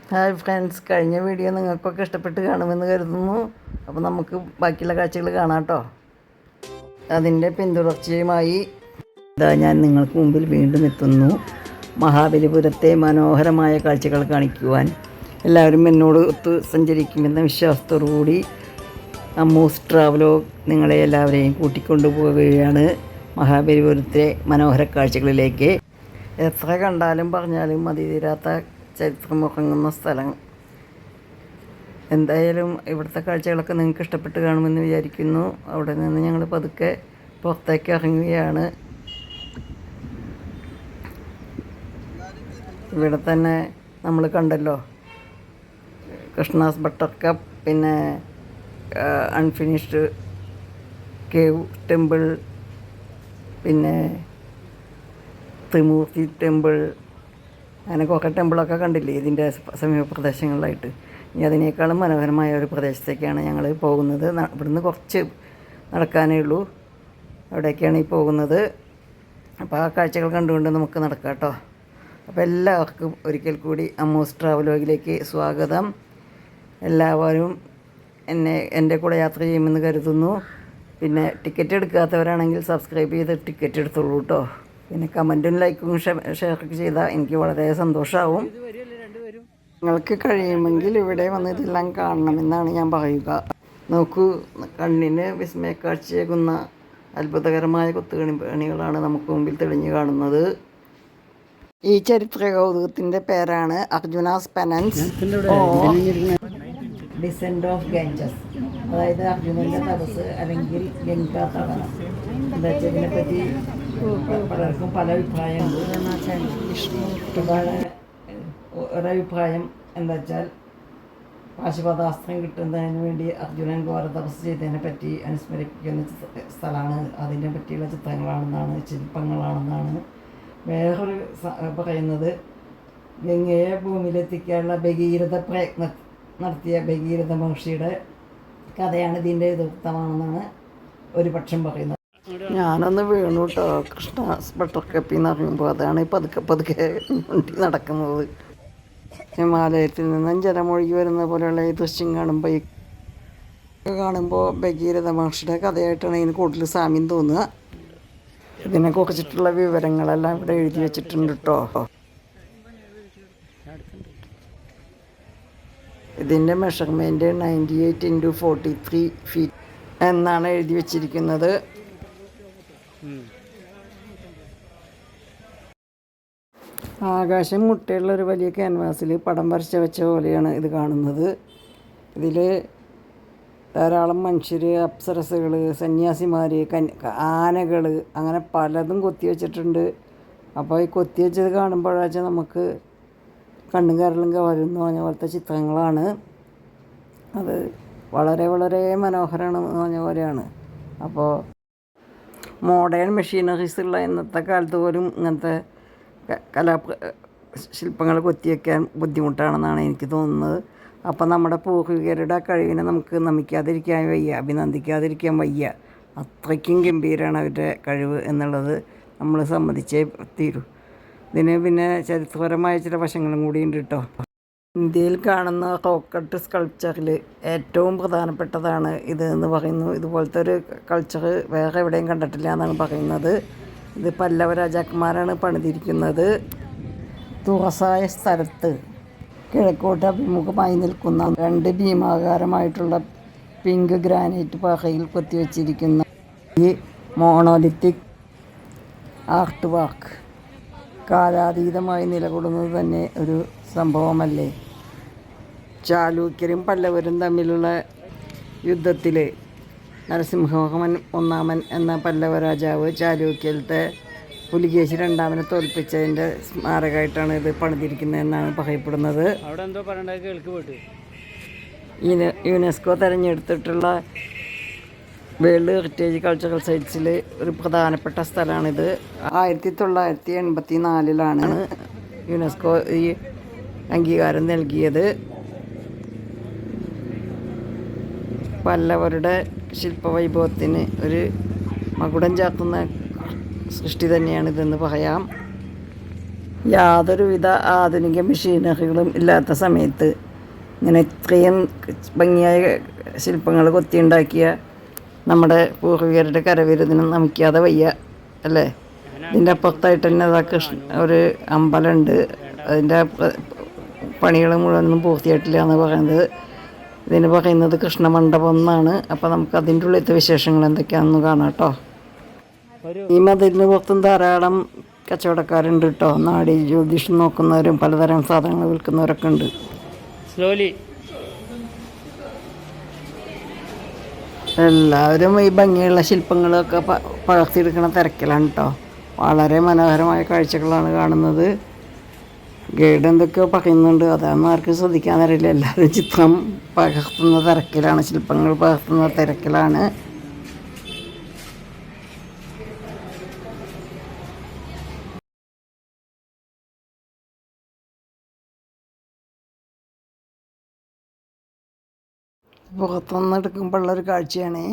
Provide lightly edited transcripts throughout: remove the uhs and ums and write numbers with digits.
Hi friends, കഴിഞ്ഞ video നിങ്ങൾക്കൊക്കെ ഇഷ്ടപ്പെട്ട് കാണുമെന്ന് കരുതുന്നു. അപ്പോൾ നമുക്ക് ബാക്കിയുള്ള കാഴ്ചകൾ കാണാം കേട്ടോ. അതിൻ്റെ പിന്തുടർച്ചയുമായി ഇതാ ഞാൻ നിങ്ങൾക്ക് മുമ്പിൽ വീണ്ടും എത്തുന്നു. മഹാബലിപുരത്തെ മനോഹരമായ കാഴ്ചകൾ കാണിക്കുവാൻ എല്ലാവരും എന്നോട് ഒത്ത് സഞ്ചരിക്കുമെന്ന വിശ്വാസത്തോടുകൂടി അമ്മൂസ് ട്രാവലോഗ് നിങ്ങളെ എല്ലാവരെയും കൂട്ടിക്കൊണ്ടുപോവുകയാണ് മഹാബലിപുരത്തെ മനോഹര കാഴ്ചകളിലേക്ക്. എത്ര കണ്ടാലും പറഞ്ഞാലും മതി തീരാത്ത ചരിത്രമുറങ്ങുന്ന സ്ഥലം. എന്തായാലും ഇവിടുത്തെ കാഴ്ചകളൊക്കെ നിങ്ങൾക്ക് ഇഷ്ടപ്പെട്ട് കാണുമെന്ന് വിചാരിക്കുന്നു. അവിടെ നിന്ന് ഞങ്ങൾ പതുക്കെ പുറത്തേക്ക് ഇറങ്ങുകയാണ്. ഇവിടെ തന്നെ നമ്മൾ കണ്ടല്ലോ കൃഷ്ണാസ് ബട്ടർ കപ്പ്, പിന്നെ അൺഫിനിഷ്ഡ് കേവ് ടെമ്പിൾ, പിന്നെ ത്രിമൂർത്തി ടെമ്പിൾ, അങ്ങനെ കുറേ ടെമ്പിളൊക്കെ കണ്ടില്ലേ ഇതിൻ്റെ സമീപ പ്രദേശങ്ങളിലായിട്ട്. ഇനി അതിനേക്കാളും മനോഹരമായ ഒരു പ്രദേശത്തേക്കാണ് ഞങ്ങൾ പോകുന്നത്. ഇവിടുന്ന് കുറച്ച് നടക്കാനേ ഉള്ളൂ, അവിടേക്കാണ് ഈ പോകുന്നത്. അപ്പോൾ ആ കാഴ്ചകൾ കണ്ടുകൊണ്ട് നമുക്ക് നടക്കാം കേട്ടോ. അപ്പോൾ എല്ലാവർക്കും ഒരിക്കൽ കൂടി അമ്മൂസ് ട്രാവലോഗിലേക്ക് സ്വാഗതം. എല്ലാവരും എൻ്റെ കൂടെ യാത്ര ചെയ്യുമെന്ന് കരുതുന്നു. പിന്നെ ടിക്കറ്റ് എടുക്കാത്തവരാണെങ്കിൽ സബ്സ്ക്രൈബ് ചെയ്ത് ടിക്കറ്റ് എടുത്തോളൂ കേട്ടോ. പിന്നെ കമൻറ്റും ലൈക്കും ഷെയറൊക്കെ ചെയ്താൽ എനിക്ക് വളരെ സന്തോഷമാവും. നിങ്ങൾക്ക് കഴിയുമെങ്കിൽ ഇവിടെ വന്ന് ഇതെല്ലാം കാണണമെന്നാണ് ഞാൻ പറയുക. നോക്കൂ, കണ്ണിന് വിസ്മയക്കാഴ്ചയേകുന്ന അത്ഭുതകരമായ കൊത്തുപണികളാണ് നമുക്ക് മുമ്പിൽ തെളിഞ്ഞു കാണുന്നത്. ഈ ചരിത്ര കൗതുകത്തിൻ്റെ പേരാണ് അർജുനാസ് പെനൻസ് ഡിസെൻഡ് ഓഫ് ഗാഞ്ചസ്. അതായത് അർജുനൻ്റെ തപസ് അല്ലെങ്കിൽ ഗംഗാ തടനം. എന്താ വെച്ചാൽ ഇതിനെപ്പറ്റി പലർക്കും പല അഭിപ്രായമുണ്ട്. ഒരഭിപ്രായം എന്താ വെച്ചാൽ പാശുപതാസ്ത്രം കിട്ടുന്നതിന് വേണ്ടി അർജുനൻ ഘോര തപസ് ചെയ്തതിനെ പറ്റി അനുസ്മരിപ്പിക്കുന്ന സ്ഥലമാണ്, അതിനെ പറ്റിയുള്ള ചിത്രങ്ങളാണെന്നാണ്, ശില്പങ്ങളാണെന്നാണ്. വേറൊരു പറയുന്നത് ഗംഗയെ ഭൂമിയിലെത്തിക്കാനുള്ള ഭഗീരഥ പ്രയത്നം നടത്തിയ ഭഗീരഥ മഹർഷിയുടെ കഥയാണ് ഇതിൻ്റെ ഇതിവൃത്തമാണെന്നാണ് ഒരു പക്ഷം പറയുന്നത്. ഞാനൊന്ന് വീണു കേട്ടോ, കൃഷ്ണ ബട്ടർ കപ്പിൽ നിന്ന് ഇറങ്ങുമ്പോൾ. അതാണ് പതുക്കെ പതുക്കെ മുണ്ടി നടക്കുന്നത്. ഹിമാലയത്തിൽ നിന്നും ജലമൊഴുകി വരുന്ന പോലെയുള്ള ഈ ദൃശ്യം കാണുമ്പോൾ ഭഗീരഥ മഹർഷിയുടെ കഥയായിട്ടാണ് ഇതിന് കൂടുതൽ സാമ്യം തോന്നുക. ഇതിനെക്കുറിച്ചിട്ടുള്ള വിവരങ്ങളെല്ലാം ഇവിടെ എഴുതി വെച്ചിട്ടുണ്ട് കേട്ടോ. ഇതിൻ്റെ മെഷർമെൻറ്റ് 98 × 43 ഫീറ്റ് എന്നാണ് എഴുതി വച്ചിരിക്കുന്നത്. ആകാശം മുട്ടയുള്ള ഒരു വലിയ ക്യാൻവാസിൽ പടം വരച്ച വെച്ച പോലെയാണ് ഇത് കാണുന്നത്. ഇതിൽ ധാരാളം മനുഷ്യർ, അപ്സരസുകൾ, സന്യാസിമാർ, ആനകൾ, അങ്ങനെ പലതും കൊത്തിവെച്ചിട്ടുണ്ട്. അപ്പോൾ ഈ കൊത്തിവെച്ചത് കാണുമ്പോഴാച്ചാൽ നമുക്ക് കണ്ണും കരളും കവരുന്നു പറഞ്ഞ പോലത്തെ ചിത്രങ്ങളാണ്. അത് വളരെ വളരെ മനോഹരമാണെന്ന് പറഞ്ഞ പോലെയാണ്. അപ്പോൾ മോഡേൺ മെഷീനറീസ് ഉള്ള ഇന്നത്തെ കാലത്ത് പോലും ഇങ്ങനത്തെ ശില്പങ്ങൾ കൊത്തിവെക്കാൻ ബുദ്ധിമുട്ടാണെന്നാണ് എനിക്ക് തോന്നുന്നത്. അപ്പം നമ്മുടെ പൂർവികരുടെ കഴിവിനെ നമുക്ക് നമിക്കാതിരിക്കാൻ വയ്യ, അഭിനന്ദിക്കാതിരിക്കാൻ വയ്യ. അത്രയ്ക്കും ഗംഭീരമാണ് അവരുടെ കഴിവ് എന്നുള്ളത് നമ്മൾ സമ്മതിച്ചേ തീരൂ. ഇതിന് പിന്നെ ചരിത്രപരമായ ചില വശങ്ങളും കൂടി ഉണ്ട് കേട്ടോ. ഇന്ത്യയിൽ കാണുന്ന റോക്കട്ട് സ്കൾപ്ചറിൽ ഏറ്റവും പ്രധാനപ്പെട്ടതാണ് ഇത് എന്ന് പറയുന്നു. ഇതുപോലത്തെ ഒരു കൾച്ചർ വേറെ എവിടെയും കണ്ടിട്ടില്ല എന്നാണ് പറയുന്നത്. ഇത് പല്ലവ രാജാക്കന്മാരാണ് പണിതിരിക്കുന്നത്. തുറസായ സ്ഥലത്ത് കിഴക്കോട്ട് അഭിമുഖമായി നിൽക്കുന്ന 2 ഭീമാകാരമായിട്ടുള്ള പിങ്ക് ഗ്രാനൈറ്റ് പാറയിൽ കൊത്തിവെച്ചിരിക്കുന്ന ഈ മോണോലിത്തിക് ആർട്ട് വർക്ക് കാലാതീതമായി നിലകൊള്ളുന്നത് തന്നെ ഒരു സംഭവമല്ലേ. ചാലൂക്യരും പല്ലവരും തമ്മിലുള്ള യുദ്ധത്തിൽ നരസിംഹവർമ്മൻ ഒന്നാമൻ എന്ന പല്ലവ രാജാവ് ചാലൂക്യത്തെ പുലികേശി രണ്ടാമനെ തോൽപ്പിച്ചതിൻ്റെ സ്മാരകമായിട്ടാണ് ഇത് പണിതിരിക്കുന്നതെന്നാണ് പറയപ്പെടുന്നത്. യുനെസ്കോ തിരഞ്ഞെടുത്തിട്ടുള്ള വേൾഡ് ഹെറിറ്റേജ് കൾച്ചറൽ സൈറ്റ്സിൽ ഒരു പ്രധാനപ്പെട്ട സ്ഥലമാണിത്. 1984 യുനെസ്കോ ഈ അംഗീകാരം നൽകിയത്. പല്ലവരുടെ ശില്പവൈഭവത്തിന് ഒരു മകുടം ചാർത്തുന്ന സൃഷ്ടി തന്നെയാണിതെന്ന് പറയാം. യാതൊരുവിധ ആധുനിക മെഷീനറികളും ഇല്ലാത്ത സമയത്ത് ഇങ്ങനെ ഇത്രയും ഭംഗിയായ ശില്പങ്ങൾ കൊത്തിയുണ്ടാക്കിയ നമ്മുടെ പൂർവികരുടെ കരവിരുതിനും നമിക്കാതെ വയ്യ അല്ലേ. ഇതിൻ്റെ അപ്പുറത്തായിട്ട് തന്നെ അതാ ഒരു അമ്പലമുണ്ട്. അതിൻ്റെ പണികൾ മുഴുവനൊന്നും പൂർത്തിയായിട്ടില്ല എന്ന് പറയുന്നത്. ഇതിന് പറയുന്നത് കൃഷ്ണമണ്ഡപം എന്നാണ്. അപ്പോൾ നമുക്ക് അതിൻ്റെ ഉള്ളിലത്തെ വിശേഷങ്ങൾ എന്തൊക്കെയാണെന്ന് കാണാം കേട്ടോ. ഈ മതിലിന് പുറത്തും ധാരാളം കച്ചവടക്കാരുണ്ട് കേട്ടോ. നാടി ജ്യോതിഷം നോക്കുന്നവരും പലതരം സാധനങ്ങൾ വിൽക്കുന്നവരൊക്കെ ഉണ്ട്. എല്ലാവരും ഈ ഭംഗിയുള്ള ശില്പങ്ങളൊക്കെ പകർത്തിയെടുക്കുന്ന തിരക്കിലാണ് കേട്ടോ. വളരെ മനോഹരമായ കാഴ്ചകളാണ് കാണുന്നത്. ഗൈഡ് എന്തൊക്കെയോ പറയുന്നുണ്ട്, അതൊന്നും ആർക്കും ശ്രദ്ധിക്കാൻ അറിയില്ല. എല്ലാവരും ചിത്രം പകർത്തുന്ന തിരക്കിലാണ്, ശില്പങ്ങൾ പകർത്തുന്ന തിരക്കിലാണ്. പുറത്തുനിന്ന് എടുക്കുമ്പോഴുള്ളൊരു കാഴ്ചയാണ്.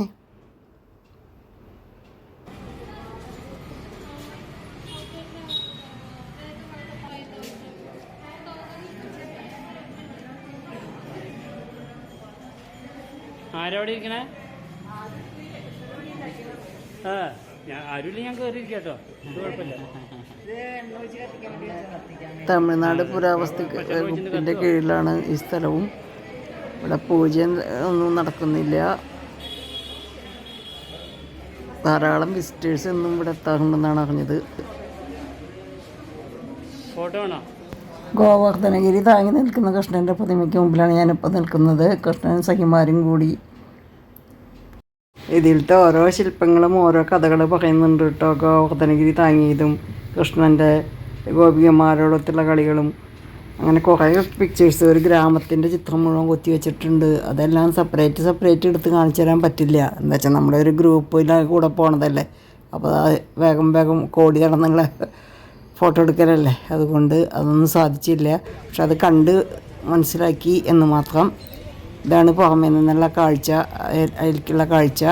ആരവിടെ ഇരിക്കണേ? ആരുമില്ല, ഞാൻ കയറിയിരിക്കട്ടോ, കുഴപ്പമില്ല. തമിഴ്നാട് പുരാവസ്തു വകുപ്പിൻ്റെ കീഴിലാണ് ഈ സ്ഥലവും. ഇവിടെ പൂജ ഒന്നും നടക്കുന്നില്ല. ധാരാളം വിസിറ്റേഴ്സ് എന്നും ഇവിടെ എത്താറുണ്ടെന്നാണ് അറിഞ്ഞത്. ഫോട്ടോ വേണോ? ഗോവർദ്ധനഗിരി താങ്ങി നിൽക്കുന്ന കൃഷ്ണൻ്റെ പ്രതിമയ്ക്ക് മുമ്പിലാണ് ഞാനിപ്പോൾ നിൽക്കുന്നത്. കൃഷ്ണനും സഖിമാരും കൂടി. ഇതിലത്തെ ഓരോ ശില്പങ്ങളും ഓരോ കഥകൾ പറയുന്നുണ്ട് കേട്ടോ. ഗോവർദ്ധനഗിരി താങ്ങിയതും കൃഷ്ണൻ്റെ ഗോപികമാരോടൊത്തുള്ള കളികളും അങ്ങനെ കുറേ പിക്ചേഴ്സ്. ഒരു ഗ്രാമത്തിൻ്റെ ചിത്രം മുഴുവൻ കൊത്തി വെച്ചിട്ടുണ്ട്. അതെല്ലാം സെപ്പറേറ്റ് എടുത്ത് കാണിച്ചു തരാൻ പറ്റില്ല. എന്താ വെച്ചാൽ നമ്മുടെ ഒരു ഗ്രൂപ്പിൻ്റെ കൂടെ പോണതല്ലേ. അപ്പോൾ വേഗം കോടി നടന്നുള്ള ഫോട്ടോ എടുക്കലല്ലേ, അതുകൊണ്ട് അതൊന്നും സാധിച്ചില്ല. പക്ഷെ അത് കണ്ട് മനസ്സിലാക്കി എന്ന് മാത്രം. ഇതാണ് പുറമേ നിന്നുള്ള കാഴ്ച. അതിലേക്കുള്ള കാഴ്ച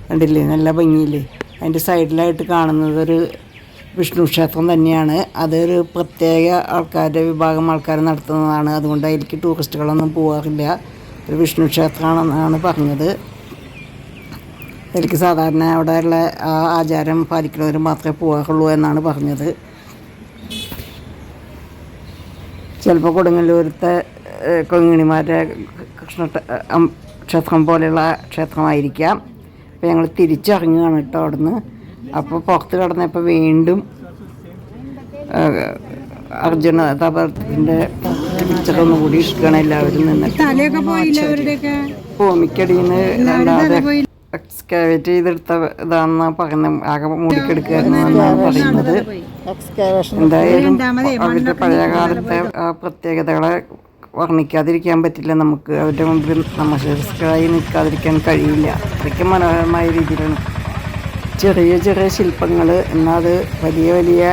കണ്ടില്ലേ, നല്ല ഭംഗിയില്ലേ. അതിൻ്റെ സൈഡിലായിട്ട് കാണുന്നത് ഒരു വിഷ്ണു ക്ഷേത്രം തന്നെയാണ്. അതൊരു പ്രത്യേക വിഭാഗം ആൾക്കാർ നടത്തുന്നതാണ്. അതുകൊണ്ട് അതിലേക്ക് ടൂറിസ്റ്റുകളൊന്നും പോകാറില്ല. ഒരു വിഷ്ണു ക്ഷേത്രമാണെന്നാണ് പറഞ്ഞത്. അതിലേക്ക് സാധാരണ അവിടെയുള്ള ആ ആചാരം പാലിക്കുന്നവർ മാത്രമേ പോകാറുള്ളൂ എന്നാണ് പറഞ്ഞത്. ചിലപ്പോൾ കൊടുങ്ങല്ലൂരത്തെ കൊങ്ങിണിമാരുടെ കൃഷ്ണ ക്ഷേത്രം പോലെയുള്ള ക്ഷേത്രമായിരിക്കാം. അപ്പോൾ ഞങ്ങൾ തിരിച്ചിറങ്ങുകയാണ് കേട്ടോ അവിടുന്ന്. അപ്പോൾ പുറത്ത് കിടന്നപ്പോൾ വീണ്ടും അർജുന തപത്തിൻ്റെ പിക്ചറൊന്നും കൂടി ഇരിക്കുകയാണ് എല്ലാവരും നിന്നിട്ട്. ഭൂമിക്കടിയിൽ നിന്ന് എക്സ്കാവേറ്റ് ചെയ്തെടുത്ത ഇതാണെന്നാണ് പറയുന്നത്. ആകെ മൂടിക്കെടുക്കുകയാണെന്നാണ് പറയുന്നത്. എന്തായാലും അവരുടെ പഴയകാലത്തെ പ്രത്യേകതകളെ വർണ്ണിക്കാതിരിക്കാൻ പറ്റില്ല നമുക്ക്. അവരുടെ മുമ്പിൽ നമസ്കാരമായി നിൽക്കാതിരിക്കാൻ കഴിയില്ല. അത്രയ്ക്ക് മനോഹരമായ രീതിയിലാണ് ചെറിയ ശില്പങ്ങൾ. എന്നാൽ അത് വലിയ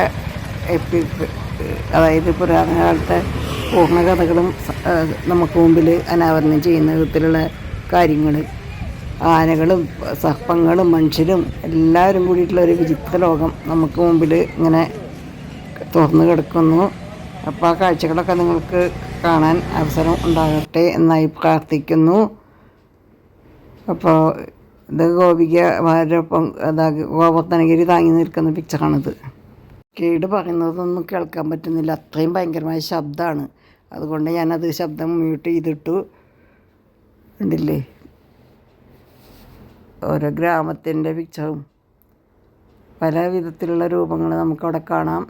അതായത് പുരാതന കാലത്തെ പൂർണ്ണകഥകളും നമുക്ക് മുമ്പിൽ അനാവരണം ചെയ്യുന്ന വിധത്തിലുള്ള കാര്യങ്ങൾ. ആനകളും സർപ്പങ്ങളും മനുഷ്യരും എല്ലാവരും കൂടിയിട്ടുള്ള ഒരു വിചിത്ര ലോകം നമുക്ക് മുമ്പിൽ ഇങ്ങനെ തുറന്നു കിടക്കുന്നു. അപ്പോൾ ആ കാഴ്ചകളൊക്കെ നിങ്ങൾക്ക് കാണാൻ അവസരം ഉണ്ടാകട്ടെ എന്നായി പ്രാർത്ഥിക്കുന്നു. അപ്പോൾ ഇത് ഗോപികമാരൊപ്പം ഗോവർദ്ധനഗിരി താങ്ങി നിൽക്കുന്ന പിക്ചറാണിത്. കേട് പറയുന്നതൊന്നും കേൾക്കാൻ പറ്റുന്നില്ല, അത്രയും ഭയങ്കരമായ ശബ്ദമാണ്. അതുകൊണ്ട് ഞാനത് ശബ്ദം മ്യൂട്ട് ചെയ്തിട്ടു. ഉണ്ടില്ലേ ഓരോ ഗ്രാമത്തിൻ്റെ പിക്ചറും പല വിധത്തിലുള്ള രൂപങ്ങൾ നമുക്കവിടെ കാണാം.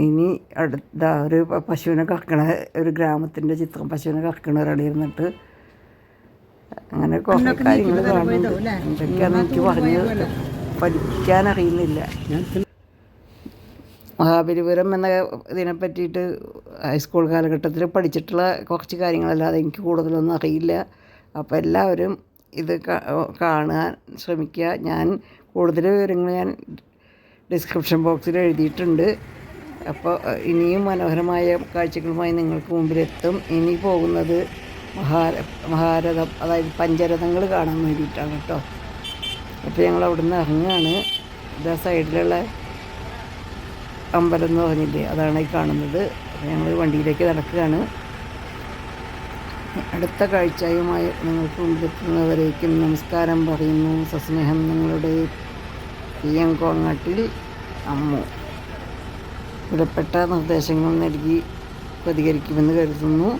ഇനി അടുത്ത ഒരു പശുവിനെ കറക്കണ ഒരു ഗ്രാമത്തിൻ്റെ ചിത്രം. പശുവിനെ കറക്കണ ഒരാൾ ഇരുന്നിട്ട് അങ്ങനെ കുറേ കാര്യങ്ങൾ കാണുന്നുണ്ട്. എന്തൊക്കെയാണെന്ന് എനിക്ക് പറഞ്ഞ് പഠിക്കാനറിയുന്നില്ല. മഹാബലിപുരം എന്ന ഇതിനെ പറ്റിയിട്ട് ഹൈസ്കൂൾ കാലഘട്ടത്തിൽ പഠിച്ചിട്ടുള്ള കുറച്ച് കാര്യങ്ങളല്ലാതെ എനിക്ക് കൂടുതലൊന്നും അറിയില്ല. അപ്പോൾ എല്ലാവരും ഇത് കാണാൻ ശ്രമിക്കുക. ഞാൻ കൂടുതൽ വിവരങ്ങൾ ഞാൻ ഡിസ്ക്രിപ്ഷൻ ബോക്സിൽ എഴുതിയിട്ടുണ്ട്. അപ്പോൾ ഇനിയും മനോഹരമായ കാഴ്ചകളുമായി നിങ്ങൾക്ക് മുമ്പിലെത്തും. ഇനി പോകുന്നത് മഹാരഥം, അതായത് പഞ്ചരഥങ്ങൾ കാണാൻ വേണ്ടിയിട്ടാണ് കേട്ടോ. അപ്പോൾ ഞങ്ങൾ അവിടെ നിന്ന് ഇറങ്ങുകയാണ്. ഇതാ സൈഡിലുള്ള അമ്പലം എന്ന് പറഞ്ഞില്ലേ, അതാണ് ഈ കാണുന്നത്. അപ്പോൾ ഞങ്ങൾ വണ്ടിയിലേക്ക് നടക്കുകയാണ്. അടുത്ത കാഴ്ചയുമായി നിങ്ങൾക്ക് മുമ്പിലെത്തുന്നവരേക്കും നമസ്കാരം പറയുന്നു. സസ്നേഹം നിങ്ങളുടെ പിയങ്കോങ്ങാട്ടിൽ അമ്മു. വിലപ്പെട്ട നിർദ്ദേശങ്ങൾ നൽകി പ്രതികരിക്കുമെന്ന് കരുതുന്നു.